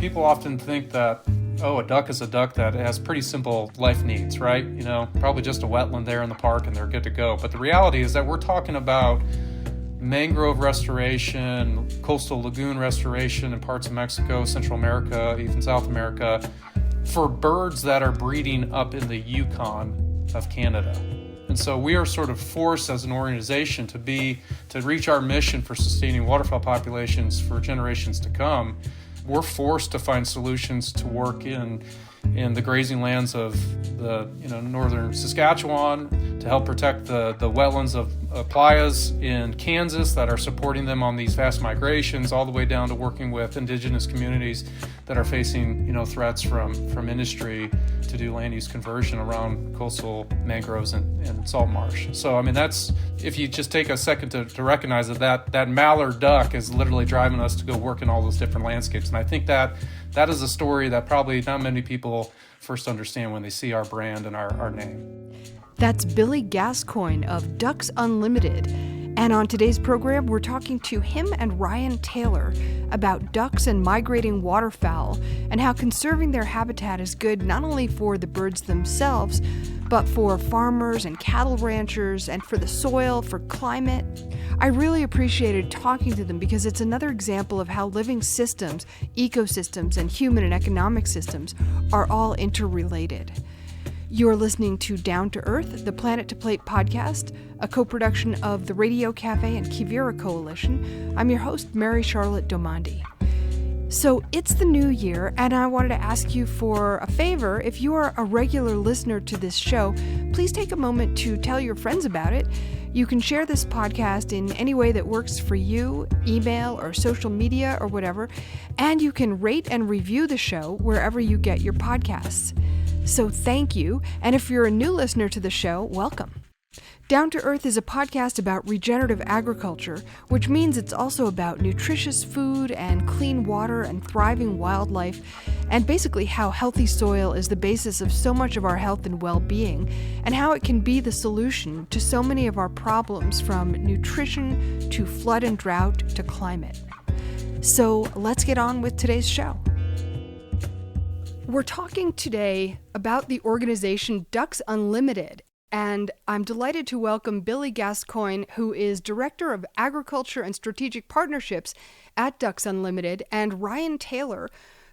People often think that, oh, a duck is a duck that has pretty simple life needs, right? Probably just a wetland there in the park and they're good to go. But the reality is that we're talking about mangrove restoration, coastal lagoon restoration in parts of Mexico, Central America, even South America, for birds that are breeding up in the Yukon of Canada. And so we are sort of forced as an organization to reach our mission for sustaining waterfowl populations for generations to come. We're forced to find solutions to work in the grazing lands of the northern Saskatchewan, to help protect the wetlands of playas in Kansas that are supporting them on these vast migrations, all the way down to working with indigenous communities that are facing threats from industry to do land use conversion around coastal mangroves and salt marsh. So that's, if you just take a second to recognize that mallard duck is literally driving us to go work in all those different landscapes. And I think that is a story that probably not many people first understand when they see our brand and our name. That's Billy Gascoigne of Ducks Unlimited. And on today's program, we're talking to him and Ryan Taylor about ducks and migrating waterfowl and how conserving their habitat is good not only for the birds themselves, but for farmers and cattle ranchers and for the soil, for climate. I really appreciated talking to them because it's another example of how living systems, ecosystems, and human and economic systems are all interrelated. You're listening to Down to Earth, the Planet to Plate podcast, a co-production of the Radio Cafe and Quivira Coalition. I'm your host, Mary Charlotte Domandi. So it's the new year, and I wanted to ask you for a favor. If you are a regular listener to this show, please take a moment to tell your friends about it. You can share this podcast in any way that works for you, email or social media or whatever, and you can rate and review the show wherever you get your podcasts. So thank you, and if you're a new listener to the show, welcome. Down to Earth is a podcast about regenerative agriculture, which means it's also about nutritious food and clean water and thriving wildlife, and basically how healthy soil is the basis of so much of our health and well-being, and how it can be the solution to so many of our problems, from nutrition to flood and drought to climate. So let's get on with today's show. We're talking today about the organization Ducks Unlimited, and I'm delighted to welcome Billy Gascoigne, who is Director of Agriculture and Strategic Partnerships at Ducks Unlimited, and Ryan Taylor,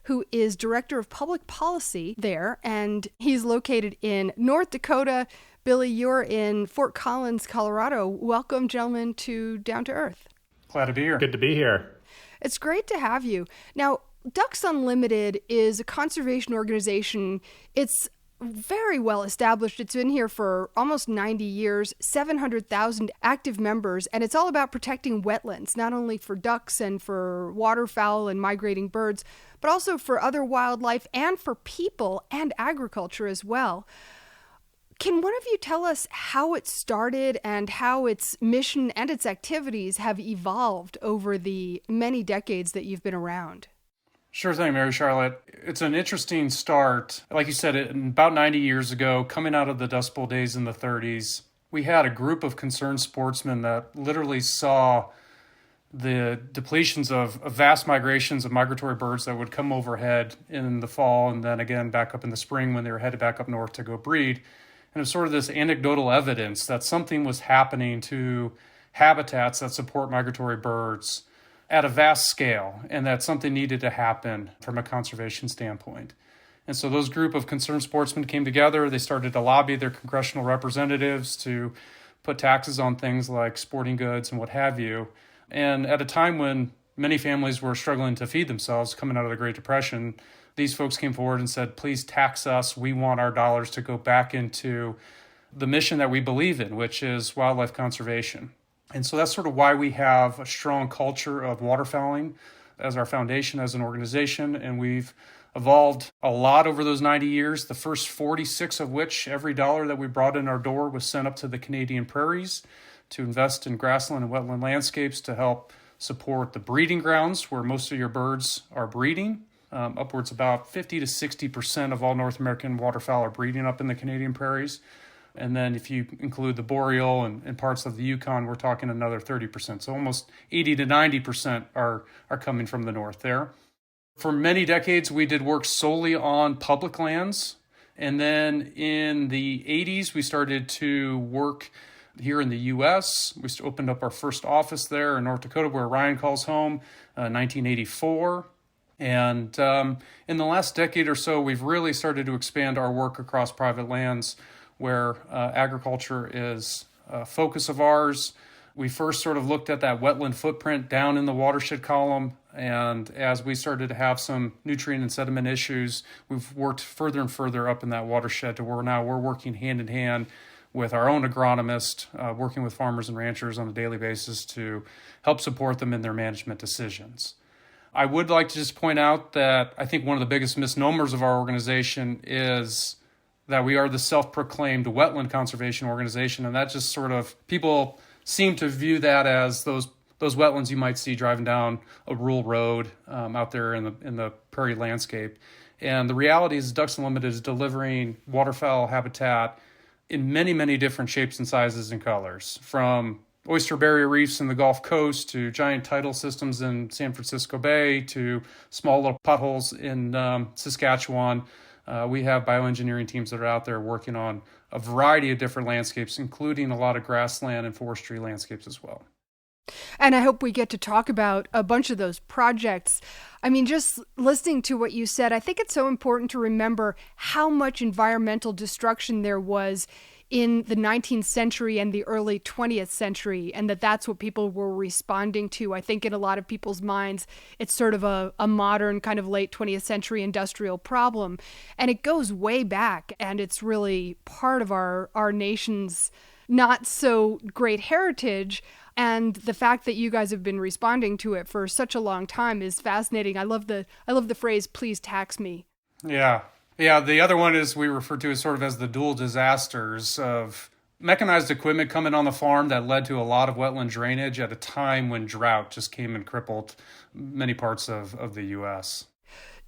who is Director of Public Policy there, and he's located in North Dakota. Billy, you're in Fort Collins, Colorado. Welcome, gentlemen, to Down to Earth. Glad to be here. Good to be here. It's great to have you. Now, Ducks Unlimited is a conservation organization. It's very well established. It's been here for almost 90 years, 700,000 active members, and it's all about protecting wetlands, not only for ducks and for waterfowl and migrating birds, but also for other wildlife and for people and agriculture as well. Can one of you tell us how it started and how its mission and its activities have evolved over the many decades that you've been around? Sure thing, Mary Charlotte. It's an interesting start. Like you said, about 90 years ago, coming out of the Dust Bowl days in the 30s, we had a group of concerned sportsmen that literally saw the depletions of vast migrations of migratory birds that would come overhead in the fall and then again back up in the spring when they were headed back up north to go breed. And it was sort of this anecdotal evidence that something was happening to habitats that support migratory birds at a vast scale, and that something needed to happen from a conservation standpoint. And so those group of concerned sportsmen came together. They started to lobby their congressional representatives to put taxes on things like sporting goods and what have you. And at a time when many families were struggling to feed themselves coming out of the Great Depression, these folks came forward and said, please tax us. We want our dollars to go back into the mission that we believe in, which is wildlife conservation. And so that's sort of why we have a strong culture of waterfowling as our foundation as an organization. And we've evolved a lot over those 90 years, the first 46 of which every dollar that we brought in our door was sent up to the Canadian prairies to invest in grassland and wetland landscapes to help support the breeding grounds where most of your birds are breeding. Upwards about 50 to 60% of all North American waterfowl are breeding up in the Canadian prairies. And then if you include the boreal and parts of the Yukon, we're talking another 30%. So almost 80 to 90% are coming from the north there. For many decades, we did work solely on public lands. And then in the 80s, we started to work here in the U.S. We opened up our first office there in North Dakota, where Ryan calls home, 1984. And in the last decade or so, we've really started to expand our work across private lands where agriculture is a focus of ours. We first sort of looked at that wetland footprint down in the watershed column. And as we started to have some nutrient and sediment issues, we've worked further and further up in that watershed to where now we're working hand in hand with our own agronomist, working with farmers and ranchers on a daily basis to help support them in their management decisions. I would like to just point out that I think one of the biggest misnomers of our organization is that we are the self-proclaimed wetland conservation organization, and that just sort of, people seem to view that as those wetlands you might see driving down a rural road out there in the prairie landscape. And the reality is Ducks Unlimited is delivering waterfowl habitat in many, many different shapes and sizes and colors, from oyster barrier reefs in the Gulf Coast to giant tidal systems in San Francisco Bay to small little potholes in Saskatchewan. We have bioengineering teams that are out there working on a variety of different landscapes, including a lot of grassland and forestry landscapes as well. And I hope we get to talk about a bunch of those projects. I mean, just listening to what you said, I think it's so important to remember how much environmental destruction there was in the 19th century and the early 20th century, and that's what people were responding to. I think in a lot of people's minds, it's sort of a modern kind of late 20th century industrial problem. And it goes way back, and it's really part of our nation's not so great heritage. And the fact that you guys have been responding to it for such a long time is fascinating. I love the phrase, "Please tax me." Yeah. The other one is we refer to as sort of as the dual disasters of mechanized equipment coming on the farm that led to a lot of wetland drainage at a time when drought just came and crippled many parts of the U.S.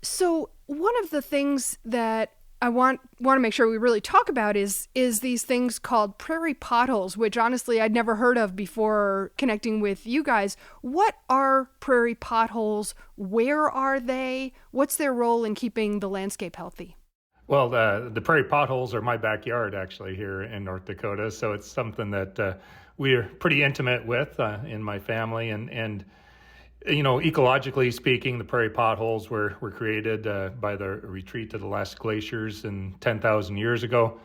So one of the things that I want to make sure we really talk about is these things called prairie potholes, which honestly I'd never heard of before connecting with you guys. What are prairie potholes? Where are they? What's their role in keeping the landscape healthy? Well, the prairie potholes are my backyard actually here in North Dakota, so it's something that we're pretty intimate with in my family, and you know, ecologically speaking, the prairie potholes were created by the retreat to the last glaciers 10,000 years ago.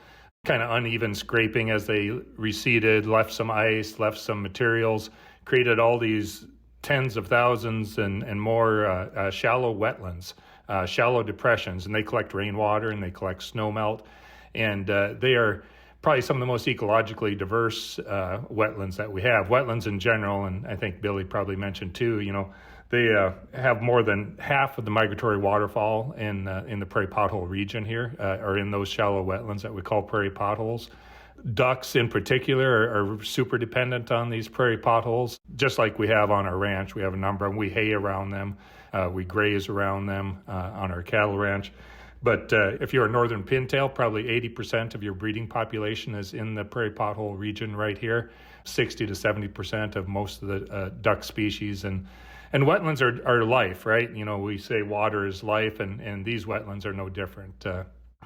Kind of uneven scraping as they receded, left some ice, left some materials, created all these tens of thousands and more shallow wetlands, shallow depressions, and they collect rainwater and they collect snowmelt, and they are probably some of the most ecologically diverse wetlands that we have. Wetlands in general, and I think Billy probably mentioned too, you know, they have more than half of the migratory waterfowl in the prairie pothole region here are in those shallow wetlands that we call prairie potholes. Ducks in particular are super dependent on these prairie potholes, just like we have on our ranch. We have a number of them. We hay around them. We graze around them on our cattle ranch. But if you're a northern pintail, probably 80% of your breeding population is in the prairie pothole region right here, 60 to 70% of most of the duck species. And wetlands are life, right? You know, we say water is life, and these wetlands are no different.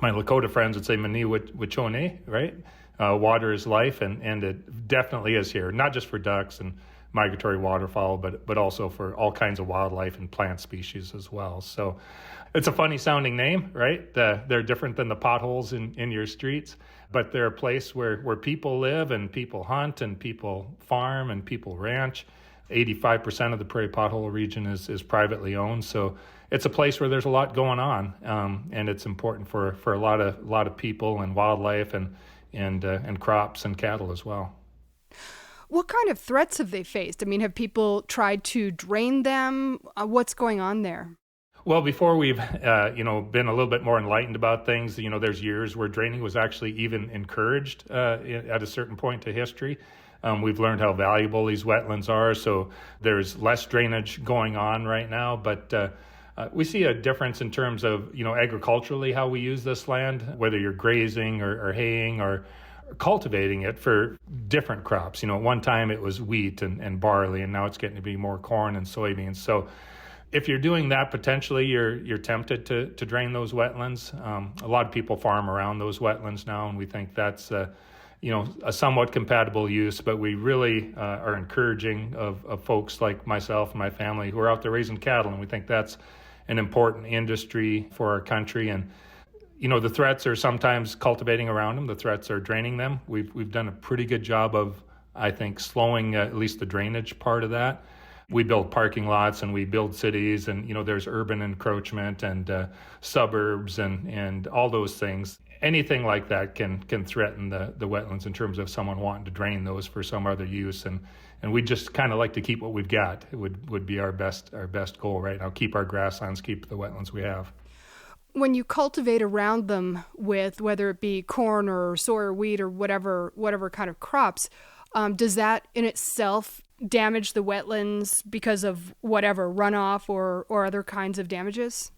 My Lakota friends would say, Mani Wachone, right? Water is life, and it definitely is here, not just for ducks and migratory waterfowl, but also for all kinds of wildlife and plant species as well. So it's a funny sounding name, right? They're different than the potholes in your streets, but they're a place where people live and people hunt and people farm and people ranch. 85% of the prairie pothole region is privately owned. So it's a place where there's a lot going on, and it's important for a lot of people and wildlife and crops and cattle as well. What kind of threats have they faced? I mean, have people tried to drain them? What's going on there? Well, before we've been a little bit more enlightened about things, you know, there's years where draining was actually even encouraged at a certain point to history. We've learned how valuable these wetlands are, so there's less drainage going on right now. But we see a difference in terms of, you know, agriculturally how we use this land, whether you're grazing or haying or cultivating it for different crops. You know, at one time it was wheat and barley, and now it's getting to be more corn and soybeans. So If you're doing that, potentially you're tempted to drain those wetlands. A lot of people farm around those wetlands now, and we think that's a somewhat compatible use. But we really are encouraging of folks like myself and my family who are out there raising cattle, and we think that's an important industry for our country. And the threats are sometimes cultivating around them. The threats are draining them. We've done a pretty good job of, I think, slowing at least the drainage part of that. We build parking lots and we build cities, and there's urban encroachment and suburbs and all those things. Anything like that can threaten the wetlands in terms of someone wanting to drain those for some other use, and we just kind of like to keep what we've got. It would be our best goal right now. Keep our grasslands, keep the wetlands we have. When you cultivate around them with whether it be corn or soy or wheat or whatever kind of crops, does that in itself damage the wetlands because of whatever runoff or other kinds of damages?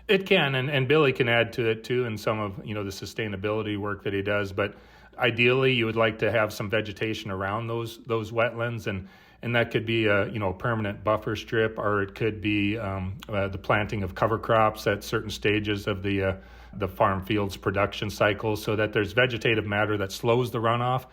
It can, and Billy can add to it too in some of the sustainability work that he does. But ideally, you would like to have some vegetation around those wetlands, and that could be a permanent buffer strip, or it could be the planting of cover crops at certain stages of the farm field's production cycle, so that there's vegetative matter that slows the runoff.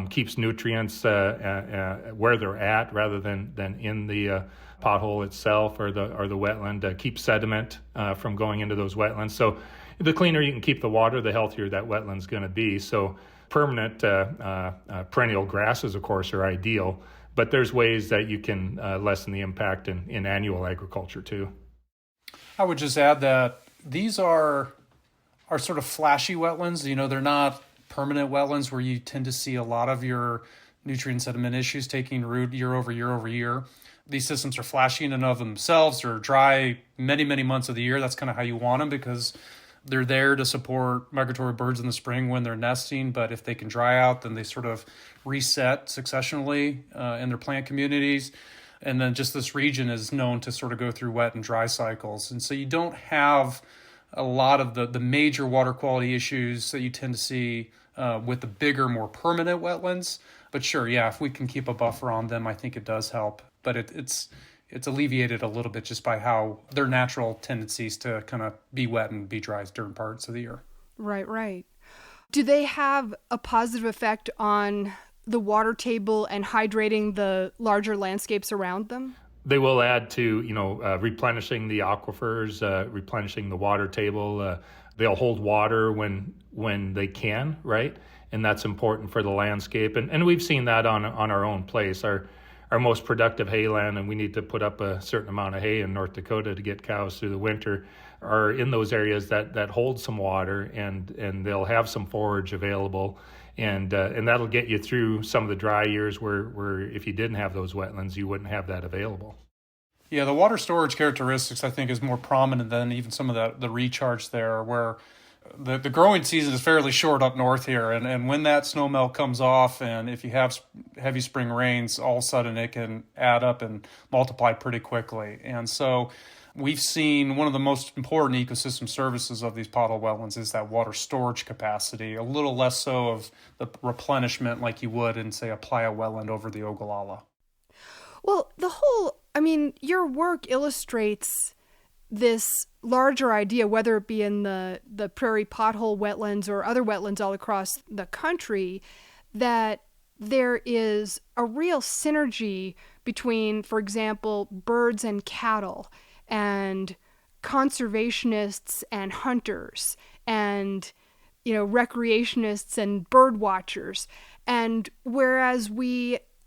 Keeps nutrients where they're at rather than in the pothole itself or the wetland. Keeps sediment from going into those wetlands. So the cleaner you can keep the water, the healthier that wetland's going to be. So permanent perennial grasses, of course, are ideal, but there's ways that you can lessen the impact in annual agriculture too. I would just add that these are sort of flashy wetlands. They're not permanent wetlands where you tend to see a lot of your nutrient sediment issues taking root year over year over year. These systems are flashy in and of themselves. They're dry many, many months of the year. That's kind of how you want them because they're there to support migratory birds in the spring when they're nesting. But if they can dry out, then they sort of reset successionally in their plant communities. And then just this region is known to sort of go through wet and dry cycles. And so you don't have a lot of the major water quality issues that you tend to see with the bigger, more permanent wetlands. But sure, yeah, if we can keep a buffer on them, I think it does help. But it's alleviated a little bit just by how their natural tendencies to kind of be wet and be dry during parts of the year. Right. Do they have a positive effect on the water table and hydrating the larger landscapes around them? They will add to, replenishing the aquifers, replenishing the water table. They'll hold water when they can, right? And that's important for the landscape. And we've seen that on our own place. Our most productive hayland, and we need to put up a certain amount of hay in North Dakota to get cows through the winter, are in those areas that hold some water, and they'll have some forage available. And that'll get you through some of the dry years where if you didn't have those wetlands, you wouldn't have that available. Yeah, the water storage characteristics, I think, is more prominent than even some of the recharge there, where the growing season is fairly short up north here. And when that snow melt comes off, and if you have heavy spring rains, all of a sudden it can add up and multiply pretty quickly. And so we've seen one of the most important ecosystem services of these pothole wetlands is that water storage capacity, a little less so of the replenishment like you would in, say, a playa wetland over the Ogallala. Well, your work illustrates this larger idea, whether it be in the prairie pothole wetlands or other wetlands all across the country, that there is a real synergy between, for example, birds and cattle, and conservationists and hunters, and recreationists and bird watchers. And whereas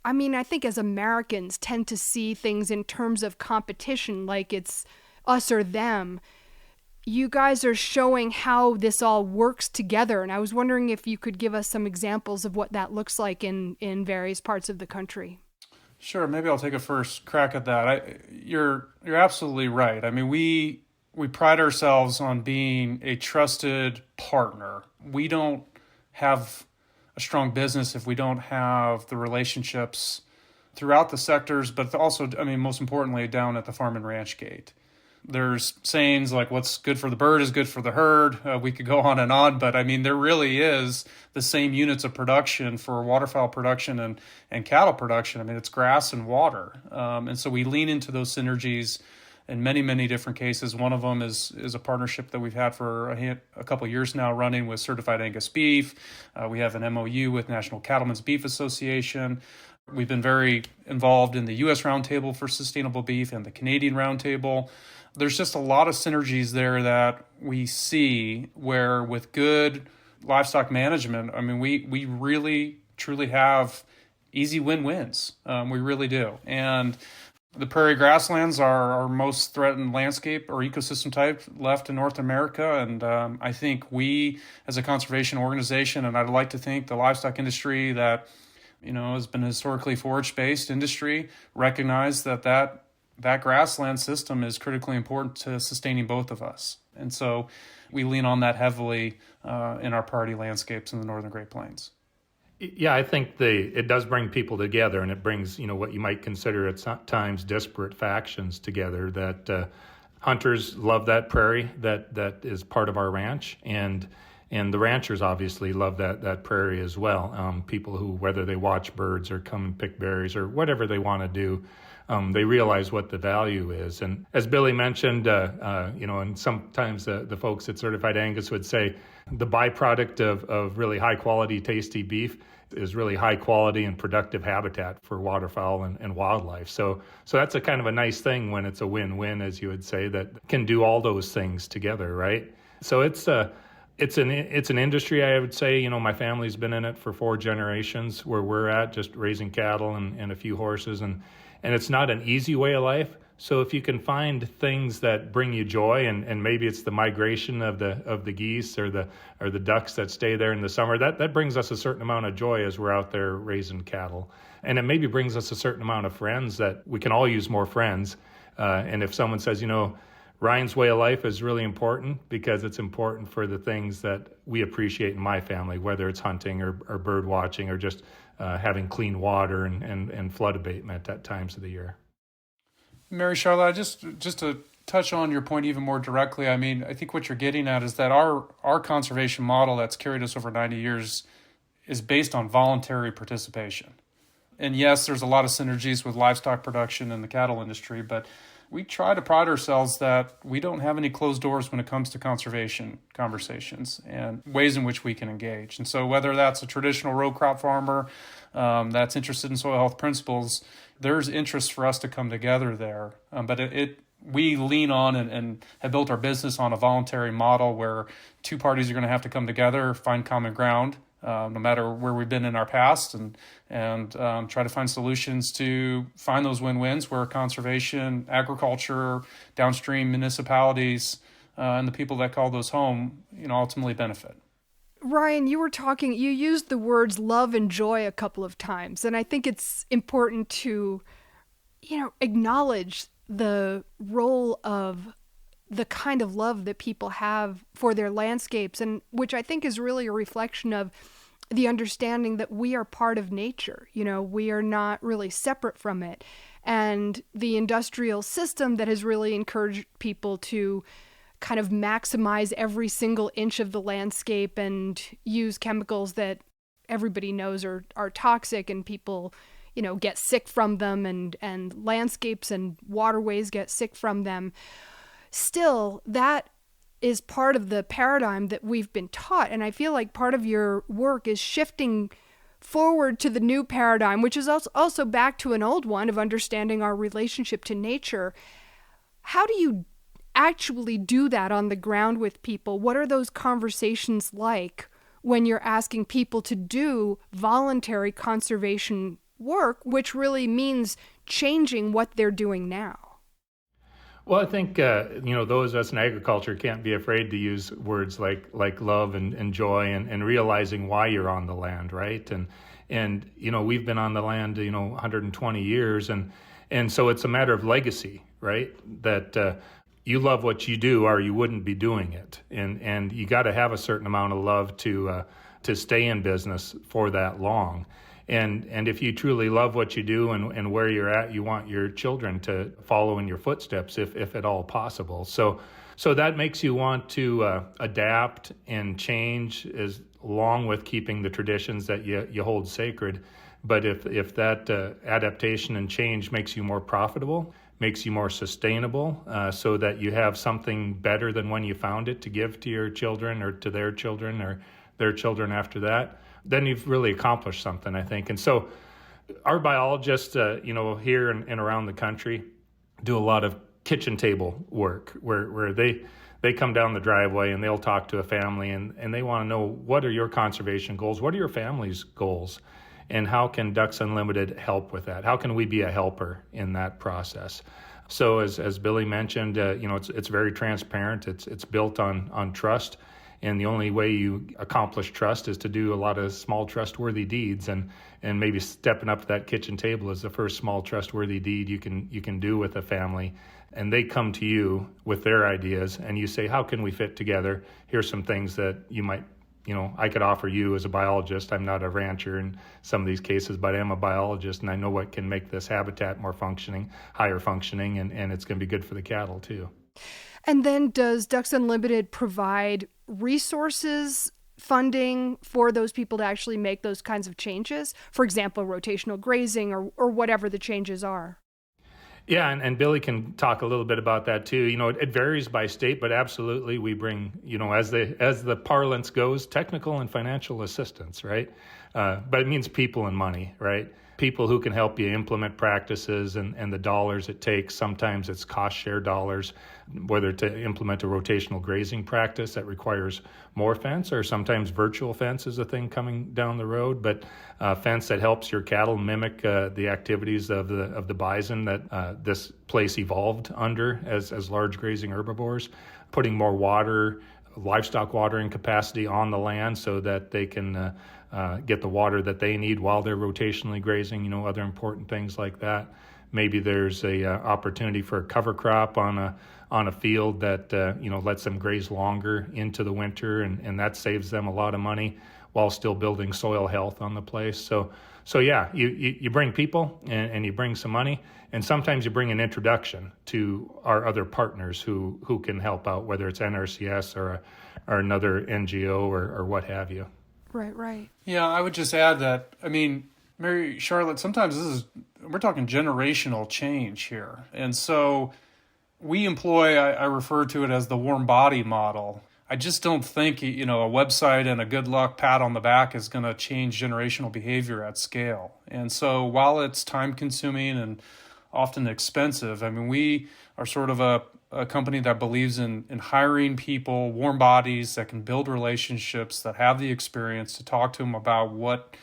I think as Americans tend to see things in terms of competition, like it's us or them, you guys are showing how this all works together. And I was wondering if you could give us some examples of what that looks like in various parts of the country. Sure, maybe I'll take a first crack at that. You're absolutely right. I mean, we pride ourselves on being a trusted partner. We don't have a strong business if we don't have the relationships throughout the sectors, but also, most importantly, down at the farm and ranch gate. There's sayings like what's good for the bird is good for the herd. We could go on and on, but there really is the same units of production for waterfowl production and cattle production. It's grass and water. And so we lean into those synergies in many, many different cases. One of them is a partnership that we've had for a couple of years now running with Certified Angus Beef. We have an MOU with National Cattlemen's Beef Association. We've been very involved in the U.S. Roundtable for Sustainable Beef and the Canadian Roundtable. There's just a lot of synergies there that we see where with good livestock management, I mean, we really, truly have easy win-wins. We really do. And the prairie grasslands are our most threatened landscape or ecosystem type left in North America. And I think we, as a conservation organization, and I'd like to think the livestock industry that, has been a historically forage-based industry, recognize that grassland system is critically important to sustaining both of us. And so we lean on that heavily in our priority landscapes in the Northern Great Plains. Yeah, I think it does bring people together, and it brings, what you might consider at times disparate factions together. That hunters love that prairie that is part of our ranch, and the ranchers obviously love that prairie as well. People who, whether they watch birds or come and pick berries or whatever they want to do, they realize what the value is. And as Billy mentioned, and sometimes the folks at Certified Angus would say the byproduct of really high quality, tasty beef is really high quality and productive habitat for waterfowl and wildlife. So that's a kind of a nice thing when it's a win-win, as you would say, that can do all those things together, right? So it's an industry, I would say. My family's been in it for 4 generations where we're at, just raising cattle and a few horses, and it's not an easy way of life. So if you can find things that bring you joy, and maybe it's the migration of the geese or the ducks that stay there in the summer, that brings us a certain amount of joy as we're out there raising cattle. And it maybe brings us a certain amount of friends that we can all use more friends. And if someone says, Ryan's way of life is really important because it's important for the things that we appreciate in my family, whether it's hunting or bird watching or just having clean water and flood abatement at times of the year. Mary Charlotte, just to touch on your point even more directly, I mean, I think what you're getting at is that our conservation model that's carried us over 90 years is based on voluntary participation. And yes, there's a lot of synergies with livestock production and the cattle industry, but we try to pride ourselves that we don't have any closed doors when it comes to conservation conversations and ways in which we can engage. And so whether that's a traditional row crop farmer that's interested in soil health principles, there's interest for us to come together there. But we lean on and have built our business on a voluntary model where 2 parties are going to have to come together, find common ground, no matter where we've been in our past, and try to find solutions to find those win-wins where conservation, agriculture, downstream municipalities, and the people that call those home, ultimately benefit. Ryan, you used the words love and joy a couple of times, and I think it's important to, acknowledge the role of the kind of love that people have for their landscapes, and which I think is really a reflection of the understanding that we are part of nature. We are not really separate from it. And the industrial system that has really encouraged people to kind of maximize every single inch of the landscape and use chemicals that everybody knows are toxic, and people, get sick from them, and landscapes and waterways get sick from them. Still, that is part of the paradigm that we've been taught. And I feel like part of your work is shifting forward to the new paradigm, which is also back to an old one of understanding our relationship to nature. How do you actually do that on the ground with people? What are those conversations like when you're asking people to do voluntary conservation work, which really means changing what they're doing now? Well, I think, those of us in agriculture can't be afraid to use words like love and joy and realizing why you're on the land, right? And we've been on the land, 120 years. And so it's a matter of legacy, right? That you love what you do or you wouldn't be doing it. And you got to have a certain amount of love to stay in business for that long. And if you truly love what you do and where you're at, you want your children to follow in your footsteps if at all possible. So that makes you want to adapt and change along with keeping the traditions that you hold sacred. But if that adaptation and change makes you more profitable, makes you more sustainable, so that you have something better than when you found it to give to your children or to their children or their children after that, then you've really accomplished something, I think. And so our biologists, here and around the country do a lot of kitchen table work where they come down the driveway and they'll talk to a family and they want to know, what are your conservation goals? What are your family's goals? And how can Ducks Unlimited help with that? How can we be a helper in that process? So as Billy mentioned, it's very transparent. It's built on trust. And the only way you accomplish trust is to do a lot of small trustworthy deeds, and maybe stepping up to that kitchen table is the first small trustworthy deed you can do with a family. And they come to you with their ideas, and you say, how can we fit together? Here's some things that you might, I could offer you as a biologist. I'm not a rancher in some of these cases, but I am a biologist, and I know what can make this habitat more functioning, higher functioning, and it's going to be good for the cattle too. And then does Ducks Unlimited provide resources, funding for those people to actually make those kinds of changes? For example, rotational grazing or whatever the changes are. Yeah, and Billy can talk a little bit about that too. It varies by state, but absolutely we bring, as the parlance goes, technical and financial assistance, right? But it means people and money, right? People who can help you implement practices and the dollars it takes. Sometimes it's cost share dollars, whether to implement a rotational grazing practice that requires more fence, or sometimes virtual fence is a thing coming down the road, but fence that helps your cattle mimic the activities of the bison that this place evolved under as large grazing herbivores, putting more water, livestock watering capacity on the land so that they can get the water that they need while they're rotationally grazing, other important things like that. Maybe there's a opportunity for a cover crop on a field that lets them graze longer into the winter, and that saves them a lot of money while still building soil health on the place. So yeah, you bring people and you bring some money, and sometimes you bring an introduction to our other partners who can help out, whether it's NRCS or another NGO or what have you. Right. Yeah, I would just add that, Mary Charlotte, sometimes we're talking generational change here. And so we employ, I refer to it as the warm body model. I just don't think, a website and a good luck pat on the back is going to change generational behavior at scale. And so while it's time consuming and often expensive, we are sort of a company that believes in hiring people, warm bodies that can build relationships, that have the experience to talk to them about what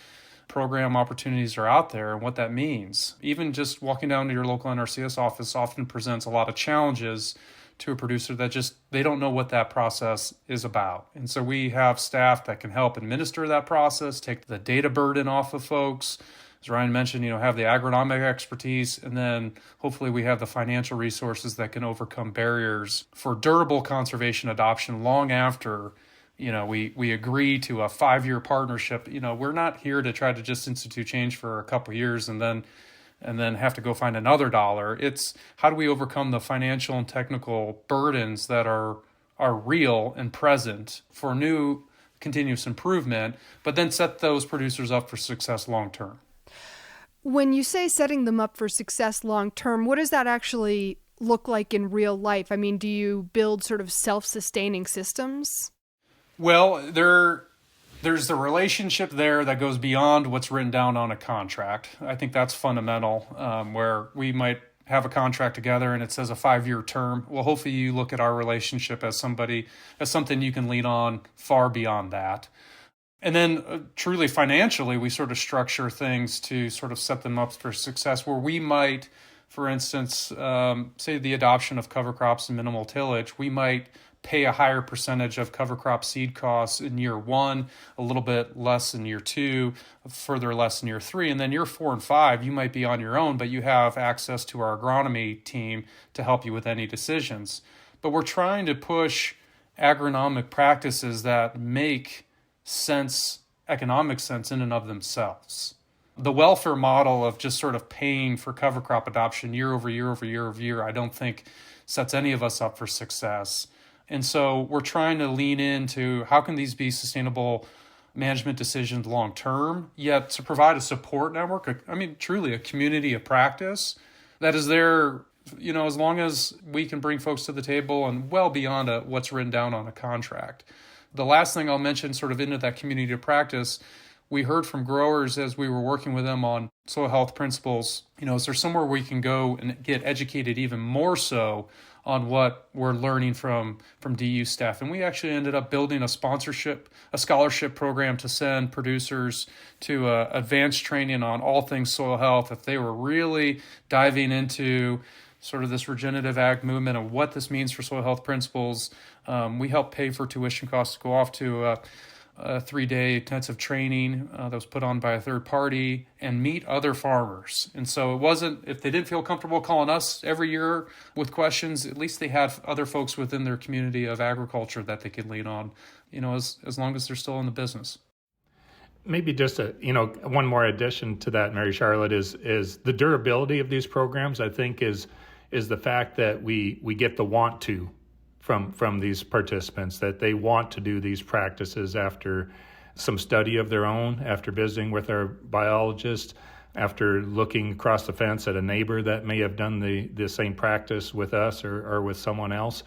program opportunities are out there and what that means. Even just walking down to your local NRCS office often presents a lot of challenges to a producer that they don't know what that process is about. And so we have staff that can help administer that process, take the data burden off of folks. As Ryan mentioned, have the agronomic expertise, and then hopefully we have the financial resources that can overcome barriers for durable conservation adoption long after, we agree to a 5-year partnership. We're not here to try to just institute change for a couple of years and then have to go find another dollar. It's how do we overcome the financial and technical burdens that are real and present for new continuous improvement, but then set those producers up for success long term. When you say setting them up for success long term, what does that actually look like in real life? Do you build sort of self-sustaining systems? Well, there's the relationship there that goes beyond what's written down on a contract. I think that's fundamental, where we might have a contract together and it says a 5-year term. Well, hopefully you look at our relationship as something you can lean on far beyond that. And then truly financially, we sort of structure things to sort of set them up for success, where we might, for instance, say the adoption of cover crops and minimal tillage, we might pay a higher percentage of cover crop seed costs in year 1, a little bit less in year 2, further less in year 3. And then year 4 and 5, you might be on your own, but you have access to our agronomy team to help you with any decisions. But we're trying to push agronomic practices that make sense, economic sense in and of themselves. The welfare model of just sort of paying for cover crop adoption year over year over year over year, I don't think sets any of us up for success. And so we're trying to lean into how can these be sustainable management decisions long term, yet to provide a support network, truly a community of practice that is there as long as we can bring folks to the table and well beyond what's written down on a contract. The last thing I'll mention, sort of into that community of practice, we heard from growers as we were working with them on soil health principles, is there somewhere we can go and get educated even more so on what we're learning from DU staff? And we actually ended up building a scholarship program to send producers to advanced training on all things soil health if they were really diving into sort of this regenerative ag movement and what this means for soil health principles. We helped pay for tuition costs to go off to a 3-day intensive training that was put on by a third party and meet other farmers. And so it wasn't, if they didn't feel comfortable calling us every year with questions, at least they had other folks within their community of agriculture that they could lean on, as long as they're still in the business. Maybe just one more addition to that, Mary Charlotte, is the durability of these programs. I think is the fact that we get the want to from these participants, that they want to do these practices after some study of their own, after visiting with our biologist, after looking across the fence at a neighbor that may have done the same practice with us or with someone else.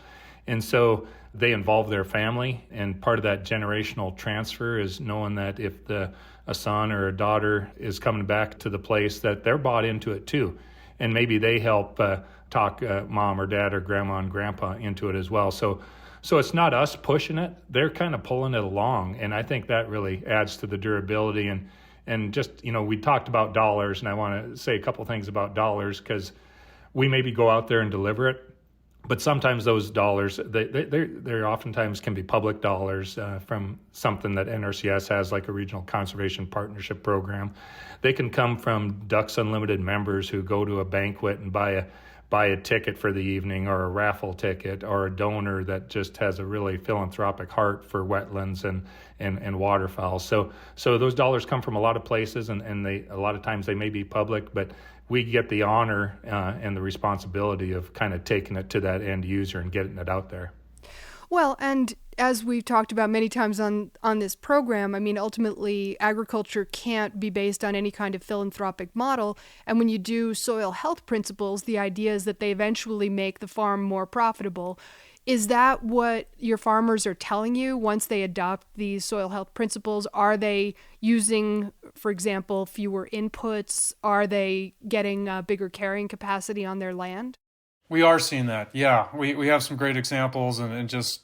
And so they involve their family, and part of that generational transfer is knowing that if a son or a daughter is coming back to the place, that they're bought into it too. And maybe they help talk mom or dad or grandma and grandpa into it as well. So it's not us pushing it. They're kind of pulling it along. And I think that really adds to the durability. And just, we talked about dollars, and I want to say a couple things about dollars, because we maybe go out there and deliver it, but sometimes those dollars, they oftentimes can be public dollars from something that NRCS has, like a regional conservation partnership program. They can come from Ducks Unlimited members who go to a banquet and buy a ticket for the evening, or a raffle ticket, or a donor that just has a really philanthropic heart for wetlands and waterfowl. So those dollars come from a lot of places, and a lot of times they may be public, but we get the honor and the responsibility of kind of taking it to that end user and getting it out there. Well, and as we've talked about many times on this program, I mean, ultimately, agriculture can't be based on any kind of philanthropic model. And when you do soil health principles, the idea is that they eventually make the farm more profitable. Is that what your farmers are telling you once they adopt these soil health principles? Are they using, for example, fewer inputs? Are they getting a bigger carrying capacity on their land? We are seeing that. Yeah, we have some great examples and just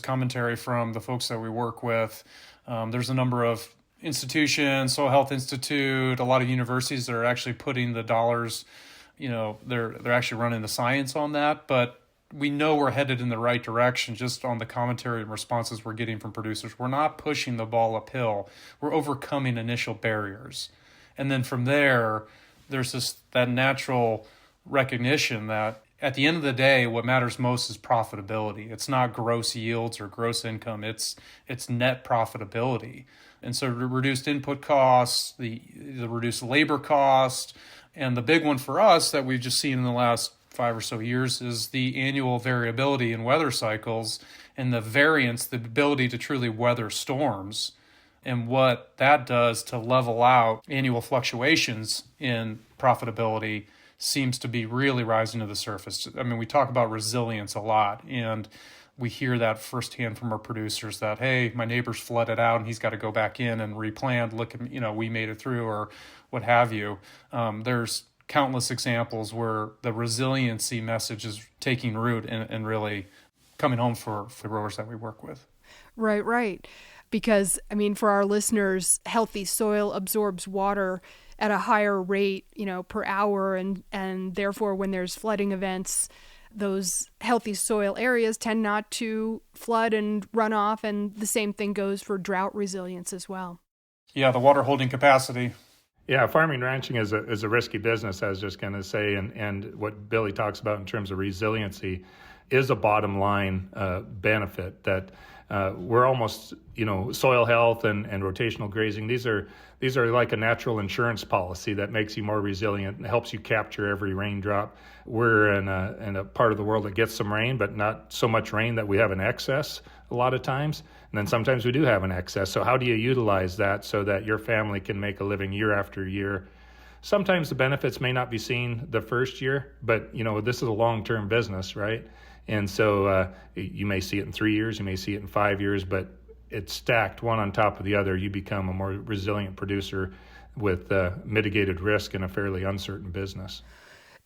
commentary from the folks that we work with. There's a number of institutions, Soil Health Institute, a lot of universities that are actually putting the dollars, they're actually running the science on that, but we know we're headed in the right direction just on the commentary and responses we're getting from producers. We're not pushing the ball uphill. We're overcoming initial barriers. And then from there, there's that natural recognition that at the end of the day, what matters most is profitability. It's not gross yields or gross income. It's net profitability. And so reduced input costs, the reduced labor cost, and the big one for us that we've just seen in the last 5 or so years is the annual variability in weather cycles and the variance, the ability to truly weather storms, and what that does to level out annual fluctuations in profitability seems to be really rising to the surface. I mean, we talk about resilience a lot, and we hear that firsthand from our producers that, hey, my neighbor's flooded out and he's got to go back in and replant. Look, we made it through, or what have you. There's countless examples where the resiliency message is taking root and really coming home for the growers that we work with. Right. Because, I mean, for our listeners, healthy soil absorbs water at a higher rate, per hour. And therefore, when there's flooding events, those healthy soil areas tend not to flood and run off. And the same thing goes for drought resilience as well. Yeah, the water holding capacity. Yeah, farming ranching is a risky business, I was just going to say. And what Billy talks about in terms of resiliency is a bottom line benefit that we're almost, soil health and rotational grazing. These are like a natural insurance policy that makes you more resilient and helps you capture every raindrop. We're in a part of the world that gets some rain, but not so much rain that we have an excess a lot of times. And then sometimes we do have an excess. So how do you utilize that so that your family can make a living year after year sometimes the benefits may not be seen the first year, but this is a long-term business, right? And so you may see it in 3 years, you may see it in 5 years, but it's stacked one on top of the other. You become a more resilient producer with mitigated risk in a fairly uncertain business.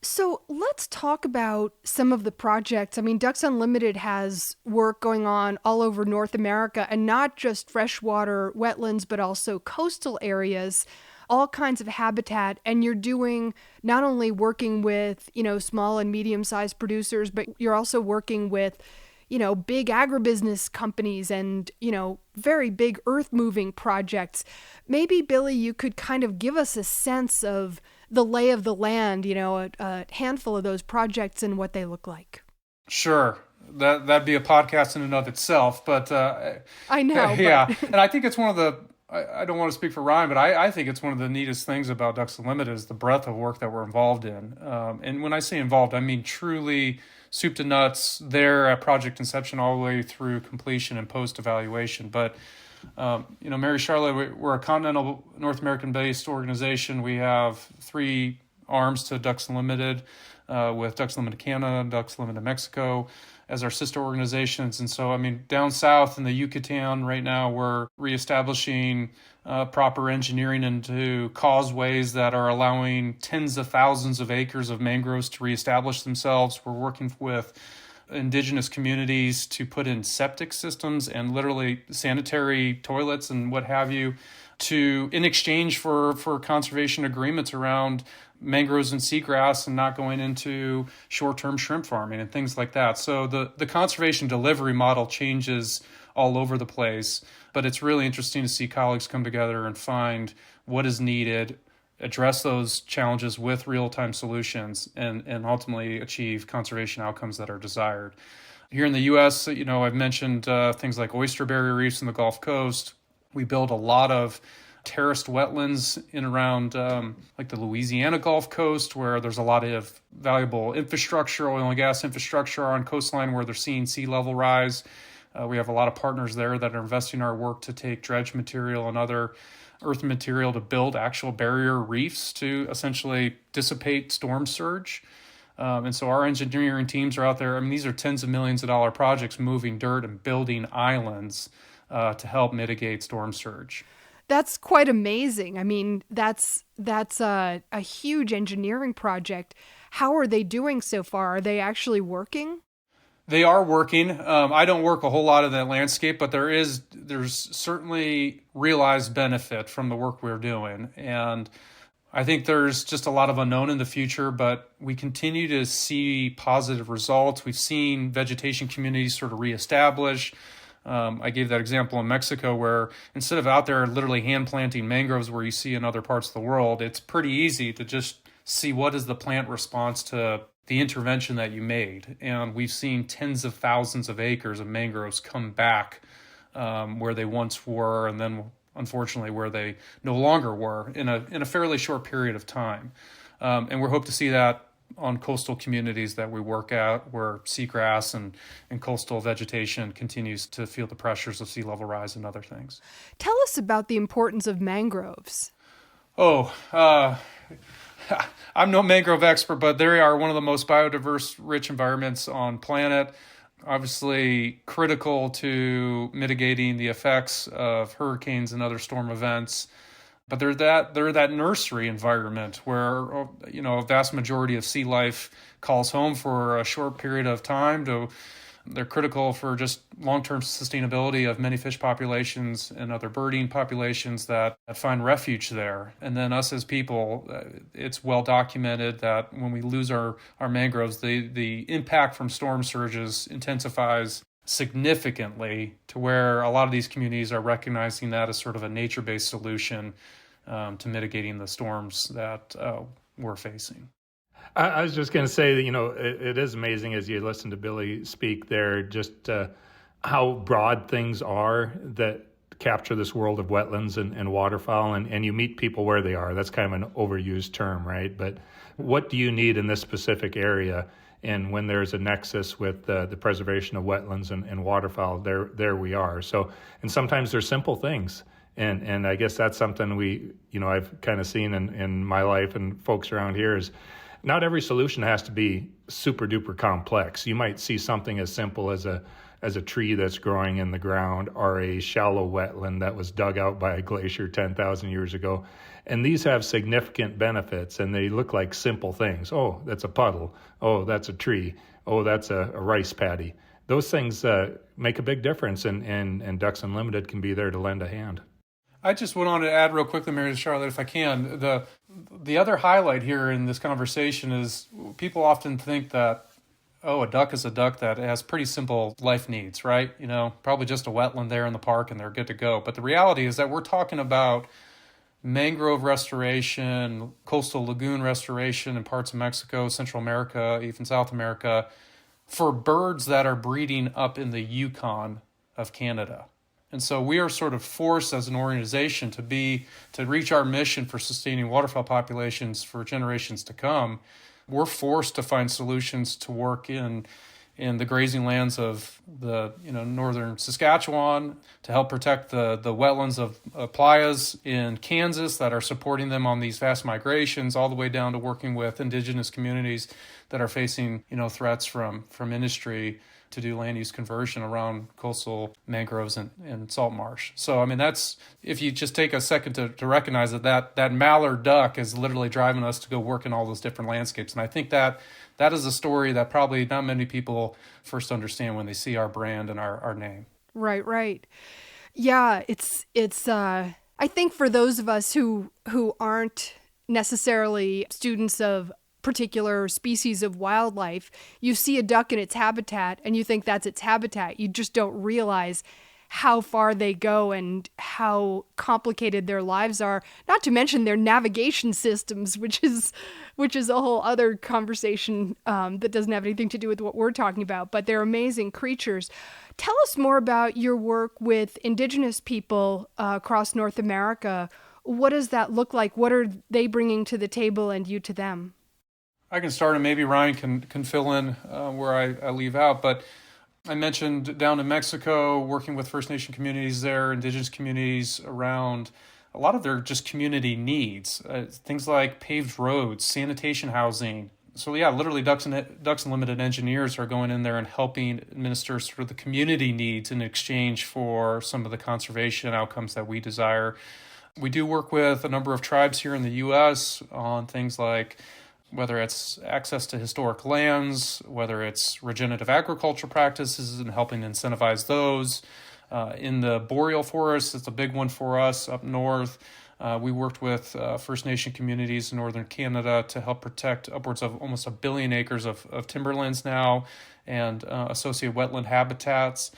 So let's talk about some of the projects. I mean, Ducks Unlimited has work going on all over North America, and not just freshwater wetlands, but also coastal areas, all kinds of habitat. And you're doing not only working with, small and medium-sized producers, but you're also working with, big agribusiness companies and, very big earth-moving projects. Maybe, Billy, you could kind of give us a sense of the lay of the land, a handful of those projects and what they look like. Sure. That'd be a podcast in and of itself, but I know. Yeah. But... And I think it's one of the, I don't want to speak for Ryan, but I think it's one of the neatest things about Ducks Unlimited is the breadth of work that we're involved in. And when I say involved, I mean truly soup to nuts there at project inception all the way through completion and post-evaluation. But Mary Charlotte, we're a continental North American-based organization. We have 3 arms to Ducks Unlimited, with Ducks Unlimited Canada, Ducks Unlimited Mexico as our sister organizations. And so, down south in the Yucatan right now, we're reestablishing proper engineering into causeways that are allowing tens of thousands of acres of mangroves to reestablish themselves. We're working with indigenous communities to put in septic systems and literally sanitary toilets and what have you in exchange for conservation agreements around mangroves and seagrass and not going into short-term shrimp farming and things like that. So the conservation delivery model changes all over the place, but it's really interesting to see colleagues come together and find what is needed, address those challenges with real-time solutions, and ultimately achieve conservation outcomes that are desired. Here in the U.S., I've mentioned things like oyster barrier reefs in the Gulf Coast. We build a lot of terraced wetlands in around like the Louisiana Gulf Coast, where there's a lot of valuable infrastructure, oil and gas infrastructure on coastline where they're seeing sea level rise. We have a lot of partners there that are investing our work to take dredge material and other earth material to build actual barrier reefs to essentially dissipate storm surge. And so our engineering teams are out there. These are tens of millions of dollar projects moving dirt and building islands to help mitigate storm surge. That's quite amazing. That's a huge engineering project. How are they doing so far? Are they actually working? They are working. I don't work a whole lot in that landscape, but there's certainly realized benefit from the work we're doing. And I think there's just a lot of unknown in the future, but we continue to see positive results. We've seen vegetation communities sort of reestablish. I gave that example in Mexico where instead of out there literally hand planting mangroves where you see in other parts of the world, it's pretty easy to just see what is the plant response to the intervention that you made. And we've seen tens of thousands of acres of mangroves come back where they once were, and then unfortunately where they no longer were in a fairly short period of time. And we hope to see that on coastal communities that we work at, where seagrass and coastal vegetation continues to feel the pressures of sea level rise and other things. Tell us about the importance of mangroves. I'm no mangrove expert, but they are one of the most biodiverse, rich environments on planet. Obviously critical to mitigating the effects of hurricanes and other storm events. But they're that nursery environment where, a vast majority of sea life calls home for a short period of time. They're critical for just long-term sustainability of many fish populations and other birding populations that find refuge there. And then us as people, it's well documented that when we lose our mangroves, the impact from storm surges intensifies significantly to where a lot of these communities are recognizing that as sort of a nature-based solution to mitigating the storms that we're facing. I was just going to say that, it is amazing as you listen to Billy speak there, just how broad things are that capture this world of wetlands and waterfowl, and you meet people where they are. That's kind of an overused term, right? But what do you need in this specific area? And when there's a nexus with the preservation of wetlands and waterfowl, there we are. So, and sometimes they're simple things. And I guess that's something I've kind of seen in my life and folks around here is not every solution has to be super duper complex. You might see something as simple as a tree that's growing in the ground or a shallow wetland that was dug out by a glacier 10,000 years ago. And these have significant benefits, and they look like simple things. Oh, that's a puddle. Oh, that's a tree. Oh, that's a rice paddy. Those things make a big difference, and Ducks Unlimited can be there to lend a hand. I just went on to add real quickly, Mary Charlotte, if I can. The other highlight here in this conversation is people often think that, a duck is a duck that has pretty simple life needs, right? Probably just a wetland there in the park and they're good to go. But the reality is that we're talking about mangrove restoration, coastal lagoon restoration in parts of Mexico, Central America, even South America, for birds that are breeding up in the Yukon of Canada. And so we are sort of forced as an organization to reach our mission for sustaining waterfowl populations for generations to come. We're forced to find solutions to work in the grazing lands of the northern Saskatchewan, to help protect the wetlands of playas in Kansas that are supporting them on these vast migrations, all the way down to working with indigenous communities that are facing threats from industry to do land use conversion around coastal mangroves and salt marsh. So, that's, if you just take a second to recognize that mallard duck is literally driving us to go work in all those different landscapes. And I think that is a story that probably not many people first understand when they see our brand and our name. Right. Yeah, it's I think for those of us who aren't necessarily students of particular species of wildlife, you see a duck in its habitat and you think that's its habitat. You just don't realize how far they go and how complicated their lives are, not to mention their navigation systems, which is a whole other conversation that doesn't have anything to do with what we're talking about, but they're amazing creatures. Tell us more about your work with indigenous people across North America. What does that look like? What are they bringing to the table and you to them? I can start, and maybe Ryan can fill in where I leave out. But I mentioned down in Mexico, working with First Nation communities there, indigenous communities around a lot of their just community needs, things like paved roads, sanitation, housing. So yeah, literally Ducks Unlimited engineers are going in there and helping administer sort of the community needs in exchange for some of the conservation outcomes that we desire. We do work with a number of tribes here in the U.S. on things like whether it's access to historic lands, whether it's regenerative agriculture practices and helping incentivize those. In the boreal forests, it's a big one for us up north. We worked with First Nation communities in northern Canada to help protect upwards of almost 1 billion acres of timberlands now and associated wetland habitats.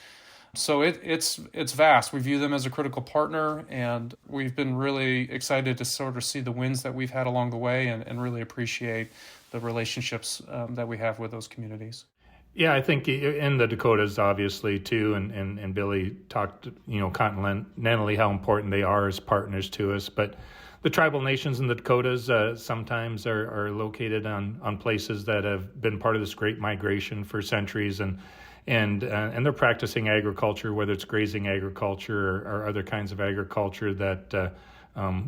So it's vast. We view them as a critical partner, and we've been really excited to sort of see the wins that we've had along the way and really appreciate the relationships that we have with those communities. Yeah, I think in the Dakotas, obviously, too, and Billy talked, continentally how important they are as partners to us. But the tribal nations in the Dakotas sometimes are located on places that have been part of this great migration for centuries, and they're practicing agriculture, whether it's grazing agriculture or other kinds of agriculture that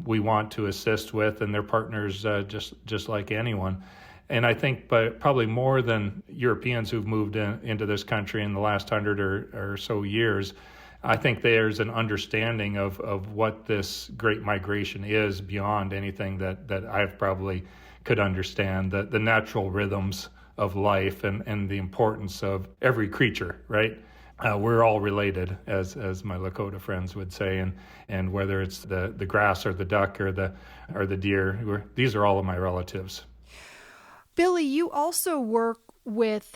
we want to assist with, and they're partners just like anyone. And I think, but probably more than Europeans who've moved into this country in the last 100 or so years, I think there's an understanding of what this great migration is beyond anything that I've probably could understand, the natural rhythms of life and the importance of every creature, right? We're all related, as my Lakota friends would say, and whether it's the grass or the duck or the deer, these are all of my relatives. Billy, you also work with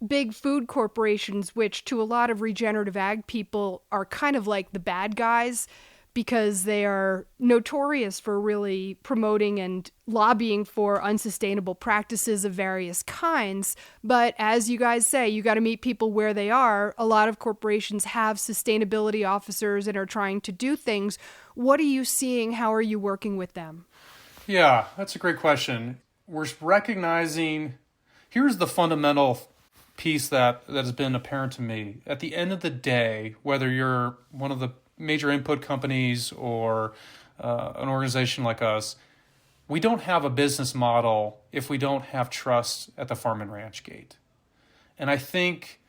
big food corporations, which to a lot of regenerative ag people are kind of like the bad guys because they are notorious for really promoting and lobbying for unsustainable practices of various kinds. But as you guys say, you got to meet people where they are. A lot of corporations have sustainability officers and are trying to do things. What are you seeing? How are you working with them? Yeah, that's a great question. We're recognizing, here's the fundamental piece that has been apparent to me. At the end of the day, whether you're one of the major input companies or an organization like us, we don't have a business model if we don't have trust at the farm and ranch gate. And I think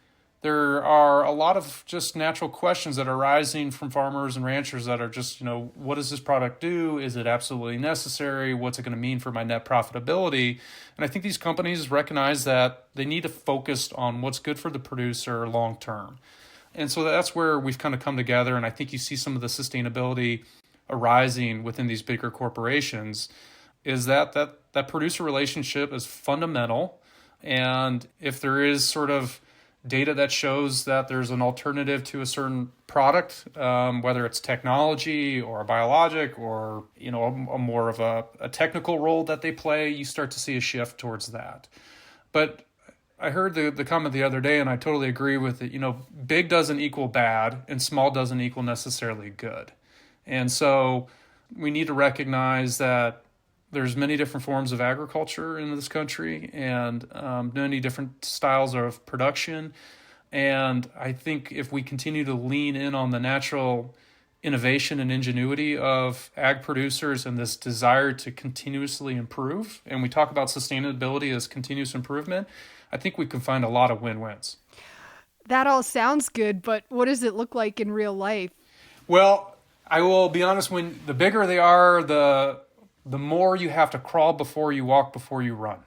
there are a lot of just natural questions that are arising from farmers and ranchers that are just, what does this product do? Is it absolutely necessary? What's it going to mean for my net profitability? And I think these companies recognize that they need to focus on what's good for the producer long term. And so that's where we've kind of come together. And I think you see some of the sustainability arising within these bigger corporations is that producer relationship is fundamental. And if there is sort of data that shows that there's an alternative to a certain product, whether it's technology or a biologic or, a more of a technical role that they play, you start to see a shift towards that. But I heard the comment the other day, and I totally agree with it. Big doesn't equal bad, and small doesn't equal necessarily good. And so we need to recognize that there's many different forms of agriculture in this country and many different styles of production. And I think if we continue to lean in on the natural innovation and ingenuity of ag producers and this desire to continuously improve, and we talk about sustainability as continuous improvement, I think we can find a lot of win-wins. That all sounds good, but what does it look like in real life? Well, I will be honest, when the bigger they are, the more you have to crawl before you walk, before you run,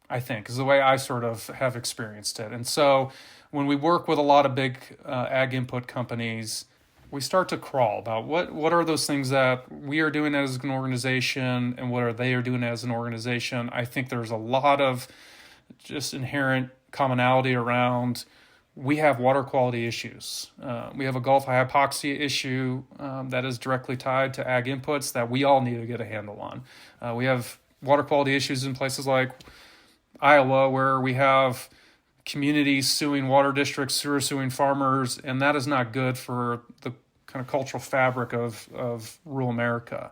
I think, is the way I sort of have experienced it. And so when we work with a lot of big ag input companies, we start to crawl about what are those things that we are doing as an organization and what are they doing as an organization. I think there's a lot of just inherent commonality around. We have water quality issues. We have a Gulf high hypoxia issue that is directly tied to ag inputs that we all need to get a handle on. We have water quality issues in places like Iowa where we have communities suing water districts, sewer suing farmers, and that is not good for the kind of cultural fabric of rural America.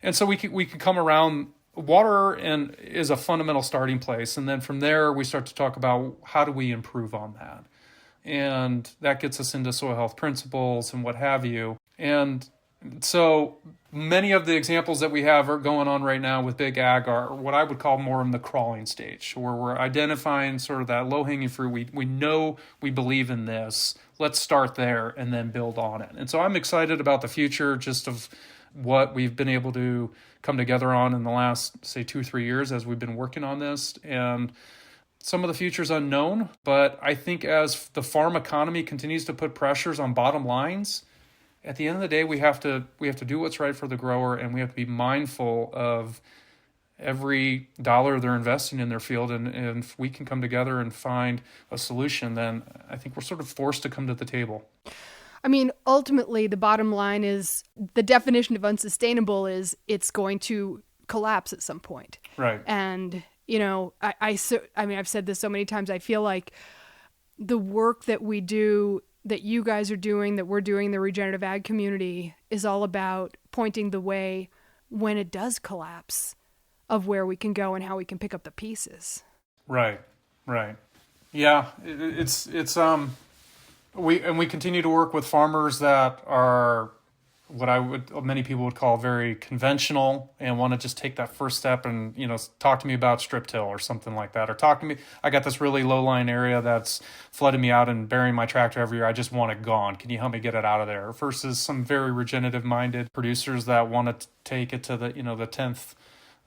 And so we can come around. Water is a fundamental starting place, and then from there we start to talk about how do we improve on that. And that gets us into soil health principles and what have you. And so many of the examples that we have are going on right now with big ag are what I would call more in the crawling stage, where we're identifying sort of that low-hanging fruit. We know we believe in this. Let's start there and then build on it. And so I'm excited about the future just of what we've been able to come together on in the last, say, 2-3 years as we've been working on this. And some of the future is unknown, but I think as the farm economy continues to put pressures on bottom lines, at the end of the day, we have to do what's right for the grower, and we have to be mindful of every dollar they're investing in their field. And if we can come together and find a solution, then I think we're sort of forced to come to the table. I mean, ultimately, the bottom line is the definition of unsustainable is it's going to collapse at some point. Right. And I've said this so many times, I feel like the work that we do, that you guys are doing, that we're doing in the regenerative ag community is all about pointing the way when it does collapse of where we can go and how we can pick up the pieces. Right. Yeah, we continue to work with farmers that are what many people would call very conventional and want to just take that first step and, talk to me about strip till or something like that. Or talk to me, I got this really low-lying area that's flooding me out and burying my tractor every year. I just want it gone. Can you help me get it out of there? Versus some very regenerative-minded producers that want to take it to the 10th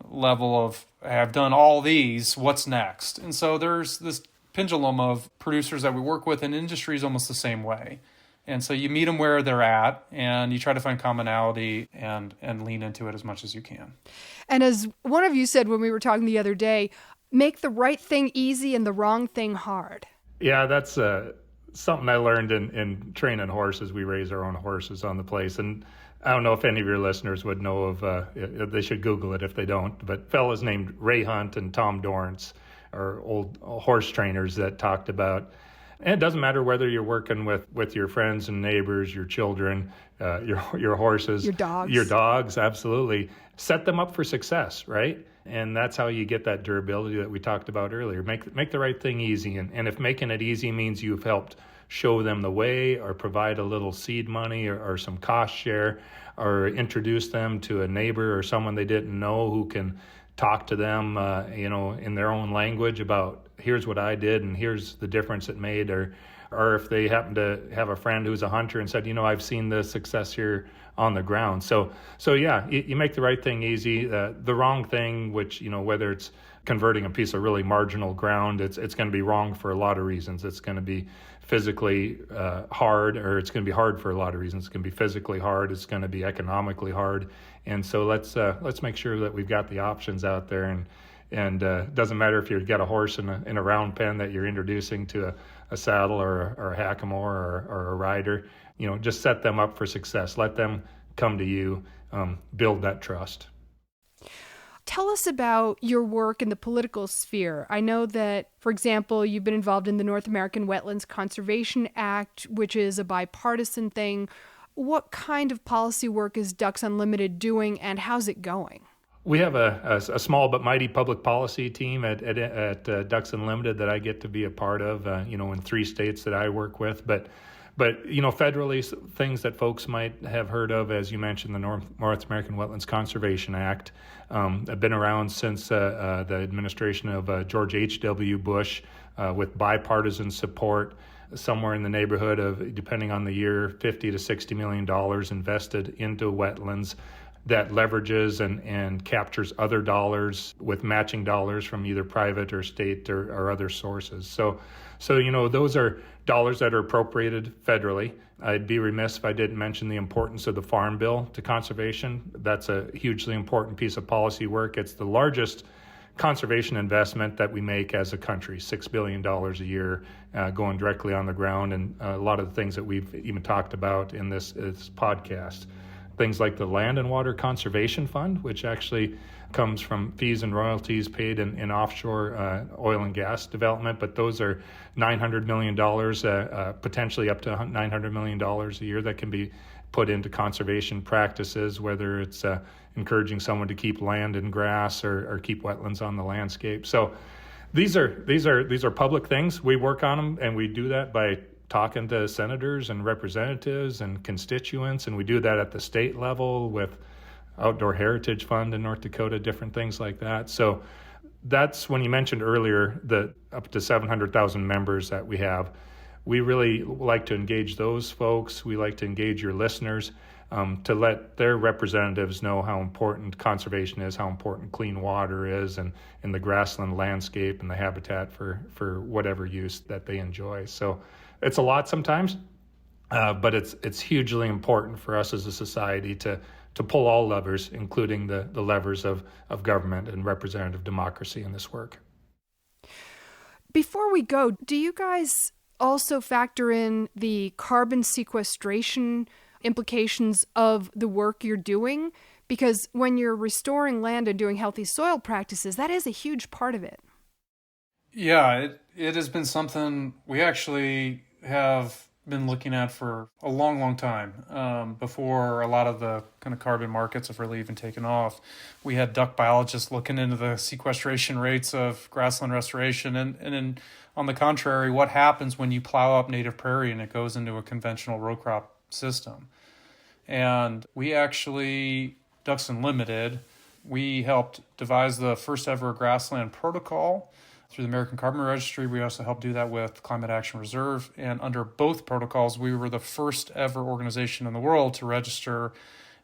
level of, hey, I've done all these, what's next? And so there's this pendulum of producers that we work with, and industry is almost the same way. And so you meet them where they're at, and you try to find commonality and lean into it as much as you can. And as one of you said when we were talking the other day, make the right thing easy and the wrong thing hard. Yeah, that's something I learned in training horses. We raise our own horses on the place. And I don't know if any of your listeners would know of, they should Google it if they don't, but fellas named Ray Hunt and Tom Dorrance are old horse trainers that talked about. And it doesn't matter whether you're working with your friends and neighbors, your children, your horses, your dogs, absolutely. Set them up for success, right? And that's how you get that durability that we talked about earlier. Make the right thing easy. And if making it easy means you've helped show them the way or provide a little seed money or some cost share or introduce them to a neighbor or someone they didn't know who can talk to them, in their own language about here's what I did and here's the difference it made, or if they happen to have a friend who's a hunter and said, I've seen the success here on the ground. So yeah, you make the right thing easy. The wrong thing, which, whether it's converting a piece of really marginal ground, it's going to be wrong for a lot of reasons. It's going to be physically hard, or it's going to be hard for a lot of reasons. It's going to be physically hard. It's going to be economically hard. And so let's make sure that we've got the options out there. And it doesn't matter if you've got a horse in a round pen that you're introducing to a saddle or a hackamore or a rider. Just set them up for success. Let them come to you. Build that trust. Tell us about your work in the political sphere. I know that, for example, you've been involved in the North American Wetlands Conservation Act, which is a bipartisan thing. What kind of policy work is Ducks Unlimited doing, and how's it going? We have a small but mighty public policy team at Ducks Unlimited that I get to be a part of, in 3 states that I work with. But federally, things that folks might have heard of, as you mentioned, the North American Wetlands Conservation Act, have been around since the administration of George H.W. Bush, with bipartisan support, somewhere in the neighborhood of, depending on the year, $50 to $60 million invested into wetlands that leverages and captures other dollars with matching dollars from either private or state or other sources. So those are dollars that are appropriated federally. I'd be remiss if I didn't mention the importance of the Farm Bill to conservation. That's a hugely important piece of policy work. It's the largest conservation investment that we make as a country, $6 billion a year going directly on the ground, and a lot of the things that we've even talked about in this podcast. Things like the Land and Water Conservation Fund, which actually comes from fees and royalties paid in offshore oil and gas development, but those are $900 million, potentially up to $900 million a year that can be put into conservation practices, whether it's encouraging someone to keep land and grass or keep wetlands on the landscape. So these are public things. We work on them, and we do that by talking to senators and representatives and constituents, and we do that at the state level with Outdoor Heritage Fund in North Dakota, different things like that. So that's when you mentioned earlier the up to 700,000 members that we have. We really like to engage those folks. We like to engage your listeners to let their representatives know how important conservation is, how important clean water is, and the grassland landscape and the habitat for whatever use that they enjoy. So it's a lot sometimes, but it's hugely important for us as a society to pull all levers, including the levers of government and representative democracy in this work. Before we go, do you guys also factor in the carbon sequestration implications of the work you're doing? Because when you're restoring land and doing healthy soil practices, that is a huge part of it. Yeah, it has been something we actually have been looking at for a long, long time. Before a lot of the kind of carbon markets have really even taken off, we had duck biologists looking into the sequestration rates of grassland restoration. And on the contrary, what happens when you plow up native prairie and it goes into a conventional row crop system? And we actually, Ducks Unlimited, we helped devise the first ever grassland protocol through the American Carbon Registry. We also helped do that with Climate Action Reserve. And under both protocols, we were the first ever organization in the world to register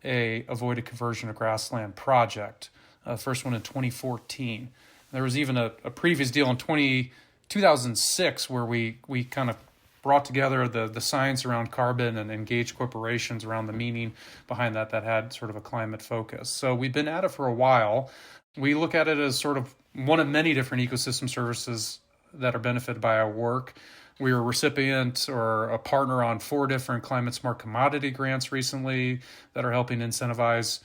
a avoided conversion of grassland project. First one in 2014. There was even a previous deal in 2006 where we kind of brought together the science around carbon and engaged corporations around the meaning behind that had sort of a climate focus. So we've been at it for a while. We look at it as sort of one of many different ecosystem services that are benefited by our work. We were a recipient or a partner on 4 different climate smart commodity grants recently that are helping incentivize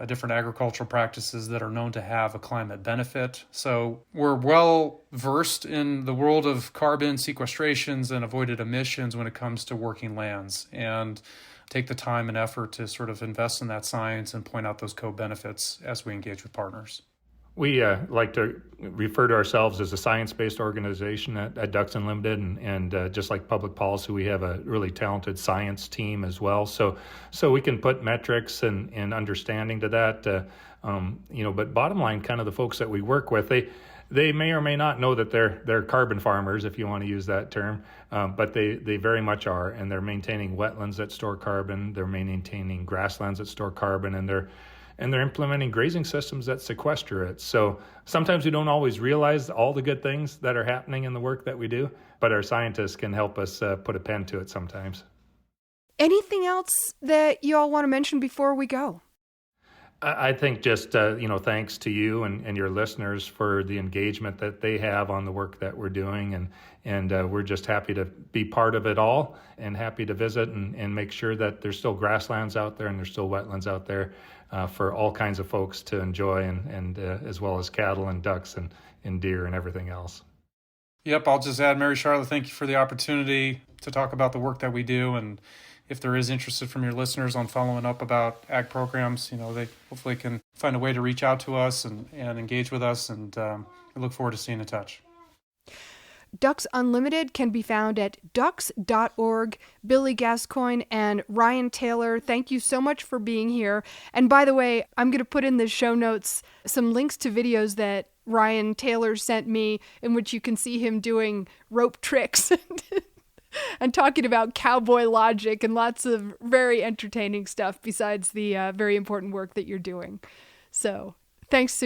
different agricultural practices that are known to have a climate benefit. So we're well versed in the world of carbon sequestrations and avoided emissions when it comes to working lands, and take the time and effort to sort of invest in that science and point out those co-benefits as we engage with partners. We like to refer to ourselves as a science-based organization at Ducks Unlimited, and just like public policy, we have a really talented science team as well. So we can put metrics and understanding to that. But bottom line, kind of the folks that we work with, they may or may not know that they're carbon farmers, if you want to use that term, but they very much are, and they're maintaining wetlands that store carbon, they're maintaining grasslands that store carbon, and they're implementing grazing systems that sequester it. So sometimes we don't always realize all the good things that are happening in the work that we do, but our scientists can help us put a pen to it sometimes. Anything else that you all want to mention before we go? I think just, thanks to you and your listeners for the engagement that they have on the work that we're doing. And we're just happy to be part of it all and happy to visit and make sure that there's still grasslands out there and there's still wetlands out there for all kinds of folks to enjoy, and as well as cattle and ducks and deer and everything else. Yep, I'll just add, Mary Charlotte, thank you for the opportunity to talk about the work that we do. And if there is interest from your listeners on following up about ag programs, they hopefully can find a way to reach out to us and engage with us. And we look forward to staying in touch. Ducks Unlimited can be found at ducks.org. Billy Gascoigne and Ryan Taylor, thank you so much for being here. And by the way, I'm going to put in the show notes some links to videos that Ryan Taylor sent me in which you can see him doing rope tricks and talking about cowboy logic and lots of very entertaining stuff besides the very important work that you're doing. So thanks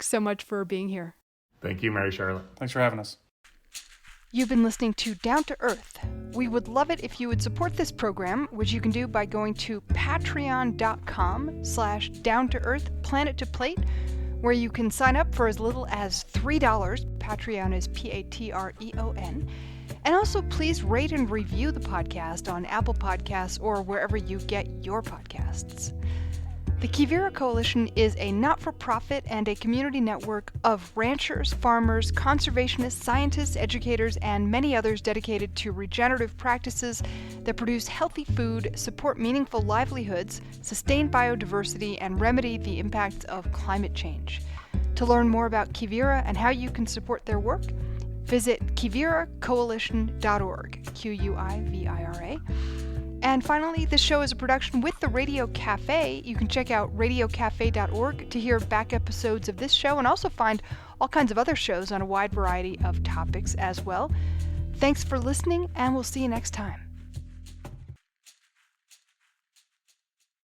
so much for being here. Thank you, Mary Charlotte. Thanks for having us. You've been listening to Down to Earth. We would love it if you would support this program, which you can do by going to patreon.com/down-to-earth planet to plate, where you can sign up for as little as $3. Patreon is Patreon. And also, please rate and review the podcast on Apple Podcasts or wherever you get your podcasts. The Quivira Coalition is a not-for-profit and a community network of ranchers, farmers, conservationists, scientists, educators, and many others dedicated to regenerative practices that produce healthy food, support meaningful livelihoods, sustain biodiversity, and remedy the impacts of climate change. To learn more about Quivira and how you can support their work, visit quiviracoalition.org, Quivira. And finally, this show is a production with the Radio Cafe. You can check out radiocafe.org to hear back episodes of this show and also find all kinds of other shows on a wide variety of topics as well. Thanks for listening, and we'll see you next time.